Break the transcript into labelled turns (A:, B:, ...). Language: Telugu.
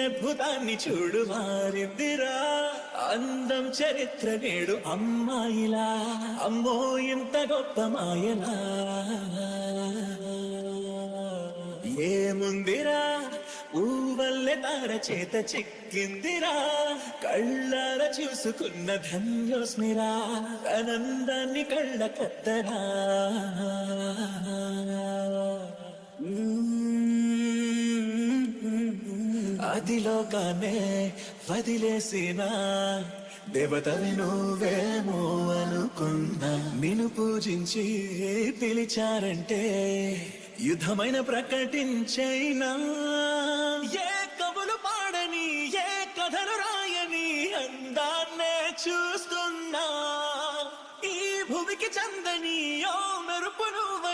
A: అద్భుతాన్ని చూడు మారిందిరా అందం చరిత్ర నేడు అమ్మాయిలా అమ్మో ఇంత గొప్ప మాయలా ఏముందిరా ఊవల్లె తార చేత చిక్కిందిరా కళ్ళార చూసుకున్న ధన్యోస్మిరా ఆనందాన్ని కళ్ళ కత్తరా అదిలోగానే వదిలేసిన దేవతవి నువ్వేమో అనుకున్నా నిన్ను పూజించి పిలిచారంటే యుద్ధమైన ప్రకటించైనా ఏ కవులు పాడని ఏ కథలు రాయని అందాన్నే చూస్తున్నా ఈ భూమికి చందని ఓ మెరుపు నువ్వు